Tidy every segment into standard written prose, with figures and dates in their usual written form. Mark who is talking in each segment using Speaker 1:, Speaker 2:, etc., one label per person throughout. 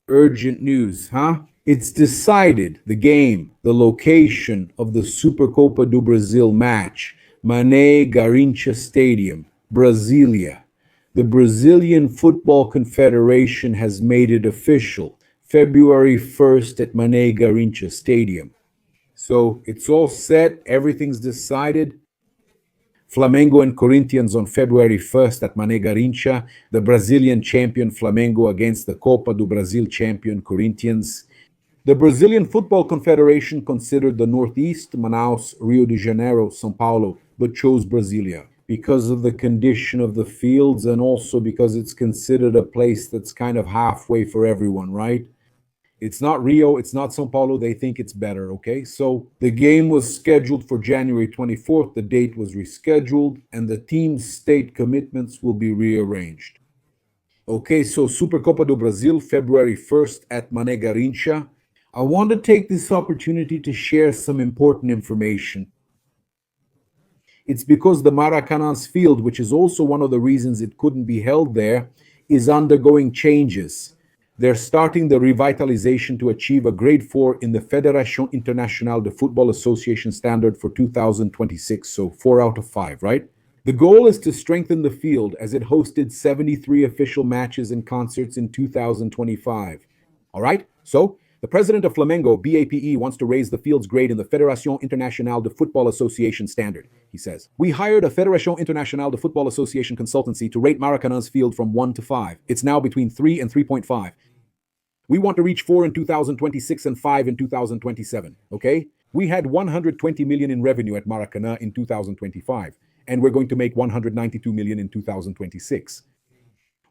Speaker 1: Urgent news, huh? It's decided the game, the location of the Supercopa do Brasil match, Mané Garrincha Stadium, Brasília. The Brazilian Football Confederation has made it official, February 1st at Mané Garrincha Stadium. So it's all set, everything's decided. Flamengo and Corinthians on February 1st at Mané Garrincha, the Brazilian champion Flamengo against the Copa do Brasil champion Corinthians. The Brazilian Football Confederation considered the Northeast, Manaus, Rio de Janeiro, São Paulo, but chose Brasília because of the condition of the fields and also because it's considered a place that's kind of halfway for everyone, right? It's not Rio, it's not Sao Paulo. They think it's better, okay? So the game was scheduled for January 24th. The date was rescheduled, and the team's state commitments will be rearranged. Okay, so Supercopa do Brasil, February 1st at Mané Garrincha. I want to take this opportunity to share some important information. It's because the Maracanã's field, which is also one of the reasons it couldn't be held there, is undergoing changes. They're starting the revitalization to achieve a grade 4 in the Federação Internacional de Futebol Association standard for 2026, so 4 out of 5, right? The goal is to strengthen the field as it hosted 73 official matches and concerts in 2025. All right? So, the president of Flamengo, BAPE, wants to raise the field's grade in the Federação Internacional de Futebol Association standard, he says. We hired a Federação Internacional de Futebol Association consultancy to rate Maracanã's field from 1 to 5. It's now between 3 and 3.5. We want to reach 4 in 2026 and 5 in 2027, okay? We had 120 million in revenue at Maracanã in 2025, and we're going to make 192 million in 2026.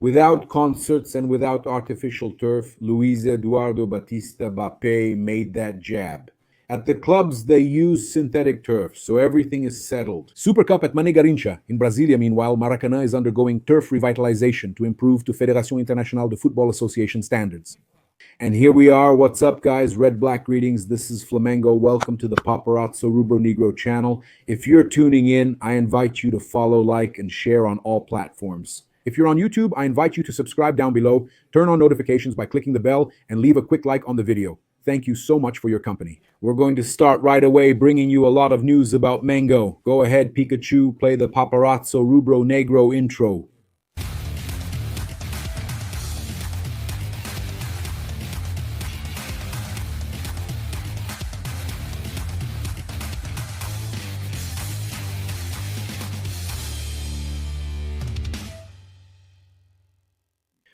Speaker 1: Without concerts and without artificial turf, Luiz Eduardo Batista Bapé made that jab. At the clubs, they use synthetic turf, so everything is settled. Super Cup at Mané Garrincha. In Brasília, meanwhile, Maracanã is undergoing turf revitalization to improve to Federação Internacional de Futebol Association standards. And here we are. What's up, guys? Red Black greetings. This is Flamengo. Welcome to the Paparazzo Rubro-Negro channel. If you're tuning in, I invite you to follow, like, and share on all platforms. If you're on YouTube, I invite you to subscribe down below, turn on notifications by clicking the bell, and leave a quick like on the video. Thank you so much for your company. We're going to start right away bringing you a lot of news about Mango. Go ahead, Pikachu, play the Paparazzo Rubro-Negro intro.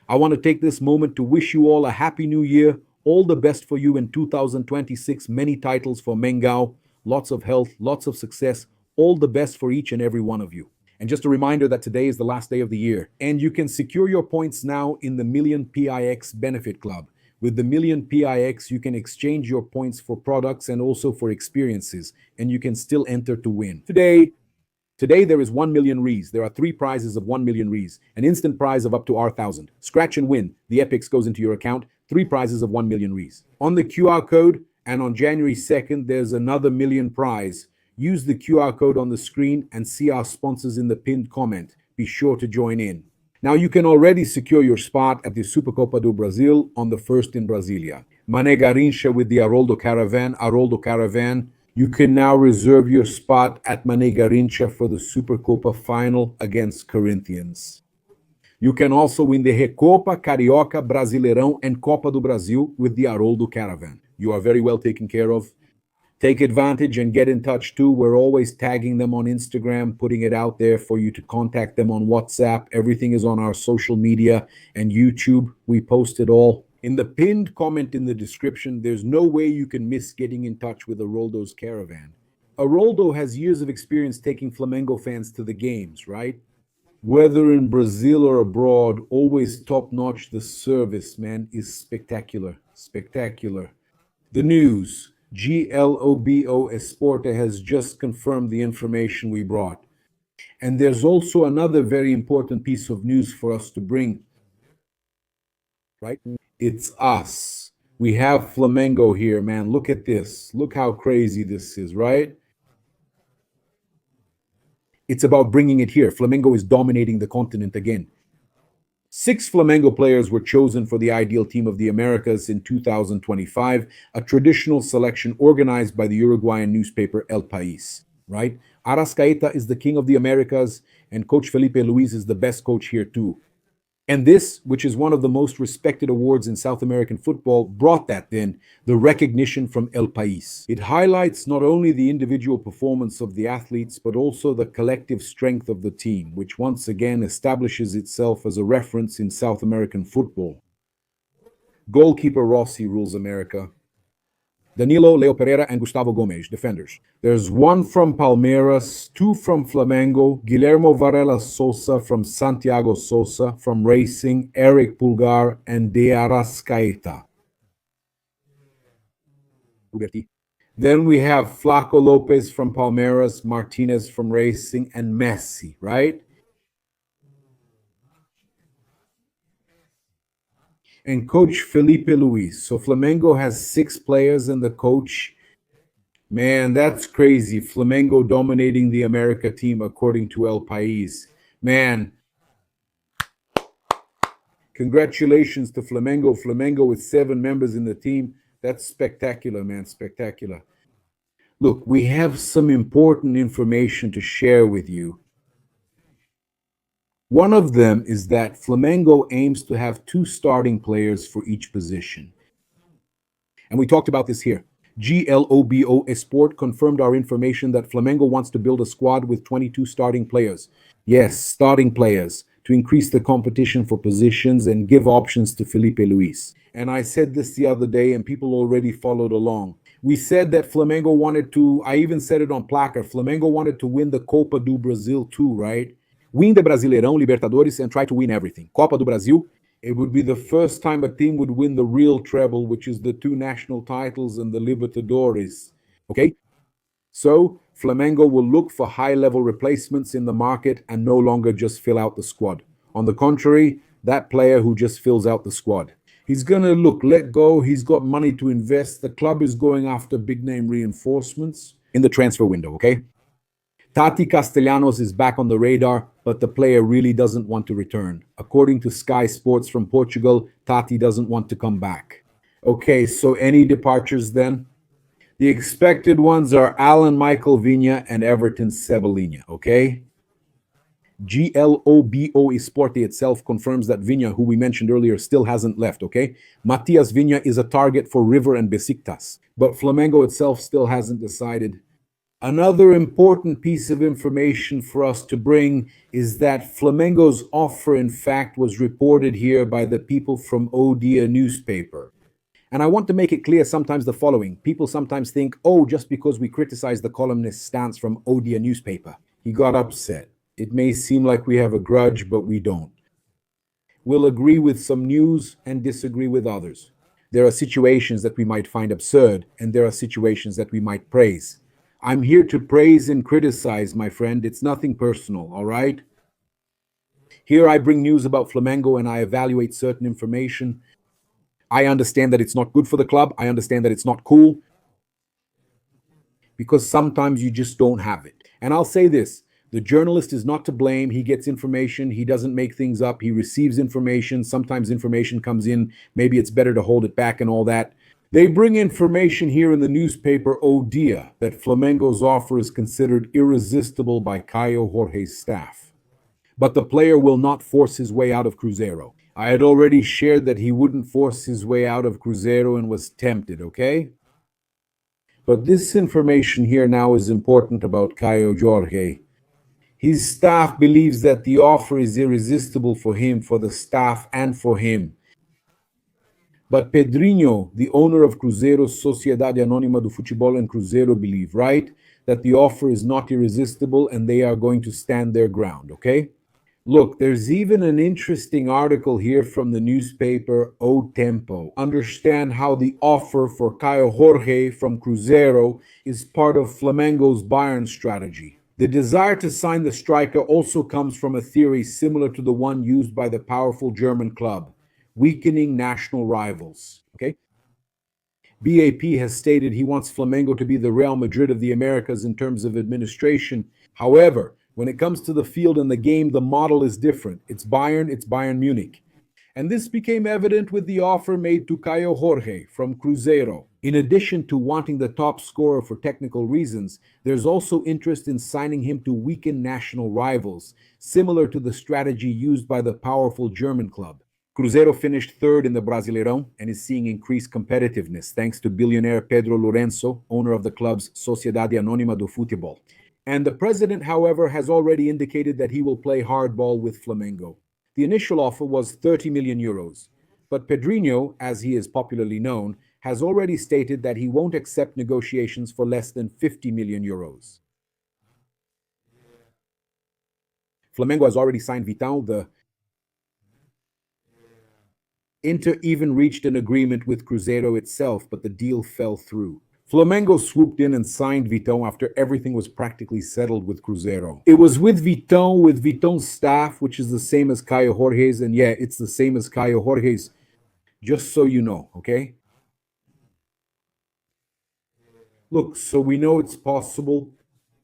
Speaker 1: I want to take this moment to wish you all a happy new year, all the best for you in 2026, many titles for Mengao, lots of health, lots of success, all the best for each and every one of you. And just a reminder that today is the last day of the year, and you can secure your points now in the Million PIX Benefit Club. With the Million PIX, you can exchange your points for products and also for experiences, and you can still enter to win. Today there is 1 million Ries. There are 3 prizes of 1 million Ries. An instant prize of up to R1,000. Scratch and win. The Epix goes into your account. 3 prizes of 1 million Ries. On the QR code, and on January 2nd, there's another million prize. Use the QR code on the screen and see our sponsors in the pinned comment. Be sure to join in. Now you can already secure your spot at the Supercopa do Brasil on the 1st in Brasília. Mané Garrincha with the Haroldo Caravan. You can now reserve your spot at Mané Garrincha for the Supercopa final against Corinthians. You can also win the Recopa, Carioca, Brasileirão, and Copa do Brasil with the Haroldo Caravan. You are very well taken care of. Take advantage and get in touch too. We're always tagging them on Instagram, putting it out there for you to contact them on WhatsApp. Everything is on our social media and YouTube. We post it all. In the pinned comment in the description, there's no way you can miss getting in touch with Haroldo's Caravan. Haroldo has years of experience taking Flamengo fans to the games, right? Whether in Brazil or abroad, always top-notch. The service, man, is spectacular. Spectacular. The news. Globo Esporte has just confirmed the information we brought. And there's also another very important piece of news for us to bring, right? It's us. We have Flamengo here, man. Look at this. Look how crazy this is, right? It's about bringing it here. Flamengo is dominating the continent again. 6 Flamengo players were chosen for the ideal team of the Americas in 2025, a traditional selection organized by the Uruguayan newspaper El País, right? Arrascaeta is the king of the Americas, and Coach Felipe Luis is the best coach here too. And this, which is one of the most respected awards in South American football, brought that then the recognition from El País. It highlights not only the individual performance of the athletes, but also the collective strength of the team, which once again establishes itself as a reference in South American football. Goalkeeper Rossi rules America. Danilo, Leo Pereira, and Gustavo Gomes, defenders. There's 1 from Palmeiras, 2 from Flamengo, Guillermo Varela Sosa from Santiago Sosa from Racing, Eric Pulgar, and De Arrascaeta. Then we have Flaco Lopez from Palmeiras, Martinez from Racing, and Messi, right? And Coach Felipe Luis. So Flamengo has 6 players, and the coach, man, that's crazy. Flamengo dominating the America team according to El País. Man, congratulations to Flamengo. Flamengo with 7 members in the team. That's spectacular, man, spectacular. Look, we have some important information to share with you. One of them is that Flamengo aims to have 2 starting players for each position. And we talked about this here. GLOBO Esport confirmed our information that Flamengo wants to build a squad with 22 starting players. Yes, starting players, to increase the competition for positions and give options to Felipe Luis. And I said this the other day, and people already followed along. We said that Flamengo wanted to, I even said it on Placar, Flamengo wanted to win the Copa do Brasil too, right? Win the Brasileirão, Libertadores, and try to win everything. Copa do Brasil, it would be the first time a team would win the real treble, which is the 2 national titles and the Libertadores. Okay? So, Flamengo will look for high-level replacements in the market and no longer just fill out the squad. On the contrary, that player who just fills out the squad. He's going to let go. He's got money to invest. The club is going after big-name reinforcements in the transfer window, okay? Tati Castellanos is back on the radar, but the player really doesn't want to return. According to Sky Sports from Portugal, Tati doesn't want to come back. Okay, so any departures then? The expected ones are Alan Michael Vinha and Everton Cebolinha, okay? GLOBO Esporte itself confirms that Vinha, who we mentioned earlier, still hasn't left, okay? Matias Vinha is a target for River and Besiktas, but Flamengo itself still hasn't decided. Another important piece of information for us to bring is that Flamengo's offer, in fact, was reported here by the people from Odia newspaper. And I want to make it clear sometimes the following. People sometimes think, oh, just because we criticize the columnist's stance from Odia newspaper, he got upset. It may seem like we have a grudge, but we don't. We'll agree with some news and disagree with others. There are situations that we might find absurd, and there are situations that we might praise. I'm here to praise and criticize, my friend. It's nothing personal, all right? Here I bring news about Flamengo and I evaluate certain information. I understand that it's not good for the club. I understand that it's not cool, because sometimes you just don't have it. And I'll say this. The journalist is not to blame. He gets information. He doesn't make things up. He receives information. Sometimes information comes in. Maybe it's better to hold it back and all that. They bring information here in the newspaper O Dia that Flamengo's offer is considered irresistible by Kaio Jorge's staff. But the player will not force his way out of Cruzeiro. I had already shared that he wouldn't force his way out of Cruzeiro and was tempted, okay? But this information here now is important about Kaio Jorge. His staff believes that the offer is irresistible for him, for the staff, and for him. But Pedrinho, the owner of Cruzeiro, Sociedade Anônima do Futebol and Cruzeiro, believe, right, that the offer is not irresistible and they are going to stand their ground, okay? Look, there's even an interesting article here from the newspaper O Tempo. Understand how the offer for Kaio Jorge from Cruzeiro is part of Flamengo's Bayern strategy. The desire to sign the striker also comes from a theory similar to the one used by the powerful German club, weakening national rivals. Okay? BAP has stated he wants Flamengo to be the Real Madrid of the Americas in terms of administration. However, when it comes to the field and the game, the model is different. It's Bayern Munich. And this became evident with the offer made to Kaio Jorge from Cruzeiro. In addition to wanting the top scorer for technical reasons, there's also interest in signing him to weaken national rivals, similar to the strategy used by the powerful German club. Cruzeiro finished third in the Brasileirão and is seeing increased competitiveness thanks to billionaire Pedro Lourenço, owner of the club's Sociedade Anônima do Futebol. And the president, however, has already indicated that he will play hardball with Flamengo. The initial offer was 30 million euros, but Pedrinho, as he is popularly known, has already stated that he won't accept negotiations for less than 50 million euros. Flamengo has already signed Vitão. The Inter even reached an agreement with Cruzeiro itself, but the deal fell through. Flamengo swooped in and signed Vitão after everything was practically settled with Cruzeiro. It was with Vitão's staff, which is the same as Kaio Jorge's, and yeah, it's the same as Kaio Jorge's, just so you know, okay? Look, so we know it's possible.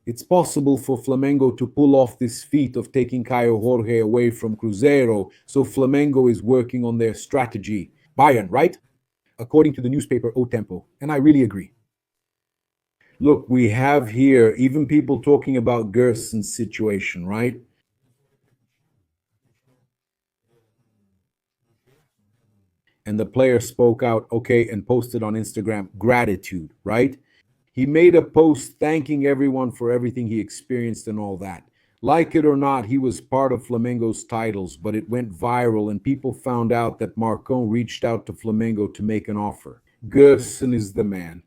Speaker 1: It's possible for Flamengo to pull off this feat of taking Kaio Jorge away from Cruzeiro, so Flamengo is working on their strategy. Bayern, right? According to the newspaper O Tempo, and I really agree. Look, we have here even people talking about Gerson's situation, right? And the player spoke out, okay, and posted on Instagram gratitude, right? He made a post thanking everyone for everything he experienced and all that. Like it or not, he was part of Flamengo's titles, but it went viral and people found out that Marcon reached out to Flamengo to make an offer. Gerson is the man.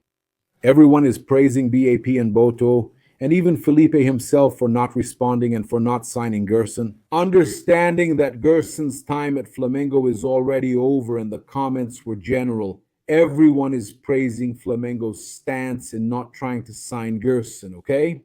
Speaker 1: Everyone is praising BAP and Boto, and even Felipe himself for not responding and for not signing Gerson. Understanding that Gerson's time at Flamengo is already over and the comments were general, everyone is praising Flamengo's stance in not trying to sign Gerson, okay?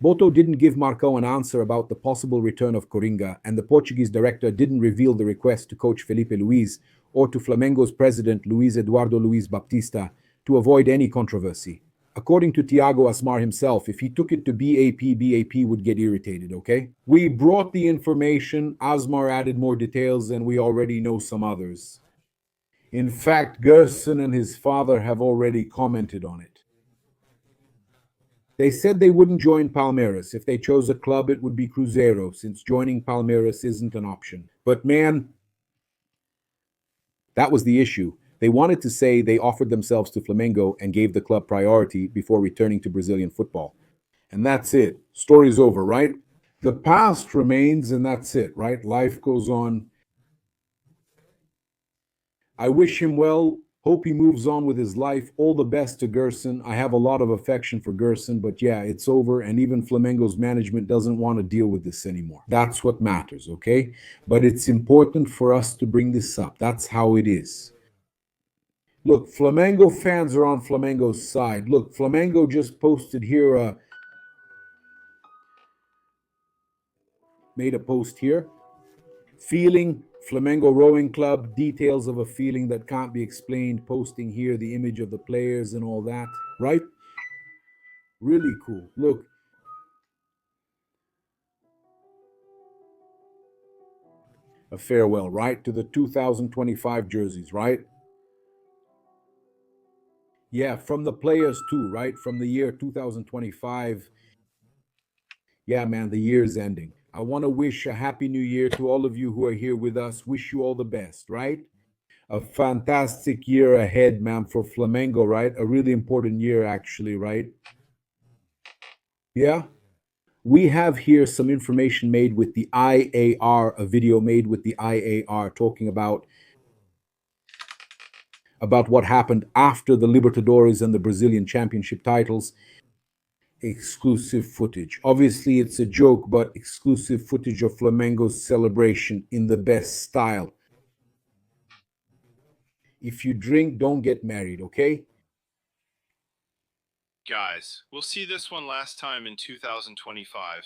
Speaker 1: Boto didn't give Marco an answer about the possible return of Coringa, and the Portuguese director didn't reveal the request to coach Felipe Luiz or to Flamengo's president Luiz Eduardo Luiz Baptista to avoid any controversy. According to Thiago Asmar himself, if he took it to BAP would get irritated, okay? We brought the information, Asmar added more details, and we already know some others. In fact, Gerson and his father have already commented on it. They said they wouldn't join Palmeiras. If they chose a club, it would be Cruzeiro, since joining Palmeiras isn't an option. But man, that was the issue. They wanted to say they offered themselves to Flamengo and gave the club priority before returning to Brazilian football. And that's it. Story's over, right? The past remains, and that's it, right? Life goes on. I wish him well. Hope he moves on with his life. All the best to Gerson. I have a lot of affection for Gerson, but yeah, it's over, and even Flamengo's management doesn't want to deal with this anymore. That's what matters, okay? But it's important for us to bring this up. That's how it is. Look, Flamengo fans are on Flamengo's side. Look, Flamengo just posted here, made a post here. Feeling Flamengo Rowing Club, details of a feeling that can't be explained, posting here the image of the players and all that, right? Really cool. Look, a farewell, right? To the 2025 jerseys, right? Yeah, from the players too, right? From the year 2025. Yeah, man, the year's ending. I want to wish a happy new year to all of you who are here with us. Wish you all the best, right? A fantastic year ahead, man, for Flamengo, right? A really important year, actually, right? Yeah. We have here some information made with the IAR, a video made with the IAR talking about what happened after the Libertadores and the Brazilian Championship titles. Exclusive footage. Obviously, it's a joke, but exclusive footage of Flamengo's celebration in the best style. If you drink, don't get married, okay?
Speaker 2: Guys, we'll see this one last time in 2025.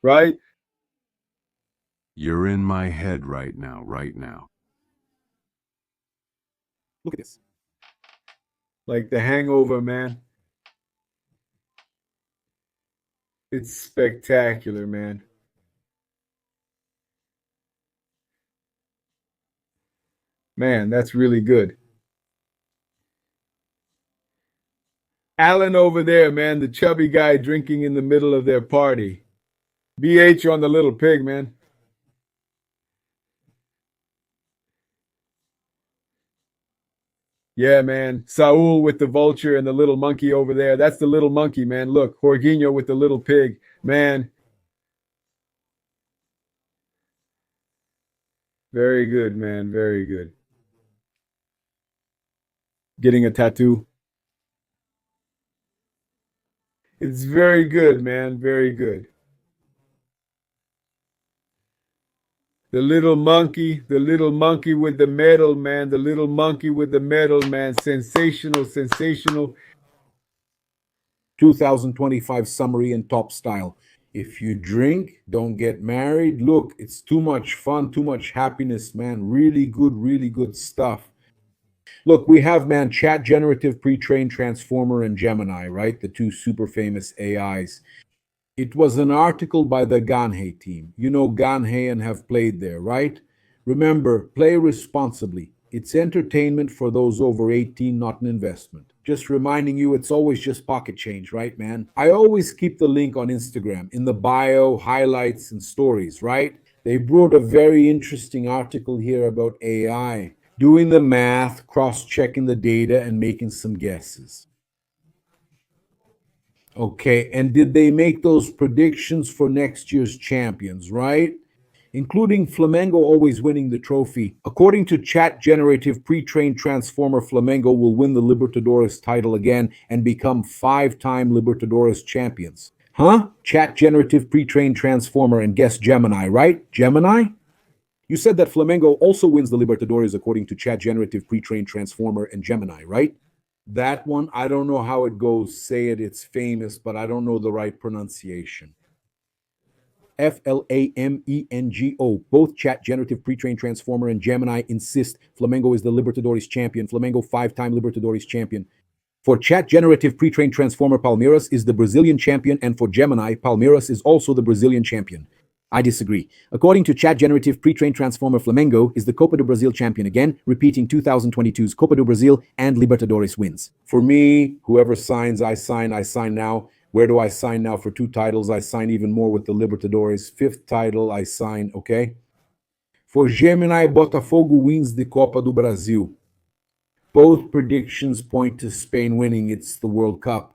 Speaker 1: Right?
Speaker 3: You're in my head right now, right now.
Speaker 1: Look at this. Like the hangover, man. It's spectacular, man. Man, that's really good. Alan over there, man, the chubby guy drinking in the middle of their party. BH on the little pig, man. Yeah, man. Saul with the vulture and the little monkey over there. That's the little monkey, man. Look, Jorginho with the little pig. Man, very good, man. Very good. Getting a tattoo. It's very good, man. Very good. The little monkey with the medal, man. The little monkey with the medal, man. Sensational, sensational. 2025 summary in top style. If you drink, don't get married. Look, it's too much fun, too much happiness, man. Really good stuff. Look, we have, man, Chat Generative, Pre-trained Transformer, and Gemini, right? The two super famous AIs. It was an article by the Ganhei team. You know Ganhei and have played there, right? Remember, play responsibly. It's entertainment for those over 18, not an investment. Just reminding you, it's always just pocket change, right, man? I always keep the link on Instagram in the bio, highlights, and stories, right? They brought a very interesting article here about AI, doing the math, cross checking the data, and making some guesses. Okay, and did they make those predictions for next year's champions, right? Including Flamengo always winning the trophy. According to Chat Generative Pre-trained Transformer, Flamengo will win the Libertadores title again and become five-time Libertadores champions. Huh? Chat Generative Pre-trained Transformer and guess Gemini, right? Gemini? You said that Flamengo also wins the Libertadores according to Chat Generative Pre-trained Transformer and Gemini, right? That one, I don't know how it goes. Say it, it's famous, but I don't know the right pronunciation. Flamengo. Both Chat Generative Pre-trained Transformer and Gemini insist Flamengo is the Libertadores champion. Flamengo five-time Libertadores champion. For Chat Generative Pre-trained Transformer, Palmeiras is the Brazilian champion, and for Gemini, Palmeiras is also the Brazilian champion. I disagree. According to Chat Generative Pre-trained Transformer, Flamengo is the Copa do Brasil champion again, repeating 2022's Copa do Brasil and Libertadores wins. For me, whoever signs, I sign. I sign now. Where do I sign now for two titles? I sign even more with the Libertadores. Fifth title, I sign, okay? For Gemini, Botafogo wins the Copa do Brasil. Both predictions point to Spain winning. It's the World Cup.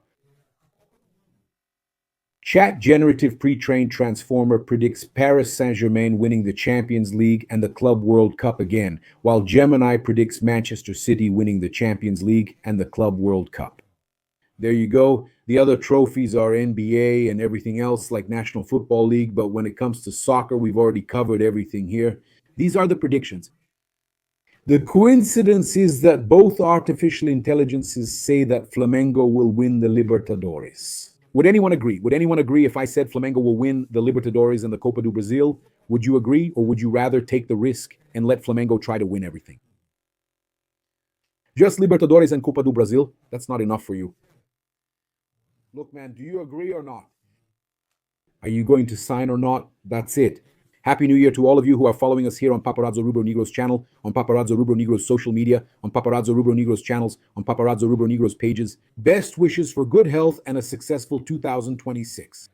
Speaker 1: Chat Generative Pre-trained Transformer predicts Paris Saint-Germain winning the Champions League and the Club World Cup again, while Gemini predicts Manchester City winning the Champions League and the Club World Cup. There you go. The other trophies are NBA and everything else like National Football League, but when it comes to soccer, we've already covered everything here. These are the predictions. The coincidence is that both artificial intelligences say that Flamengo will win the Libertadores. Would anyone agree? Would anyone agree if I said Flamengo will win the Libertadores and the Copa do Brasil? Would you agree, or would you rather take the risk and let Flamengo try to win everything? Just Libertadores and Copa do Brasil? That's not enough for you. Look, man, do you agree or not? Are you going to sign or not? That's it. Happy New Year to all of you who are following us here on Paparazzo Rubro-Negro's channel, on Paparazzo Rubro-Negro's social media, on Paparazzo Rubro-Negro's channels, on Paparazzo Rubro-Negro's pages. Best wishes for good health and a successful 2026.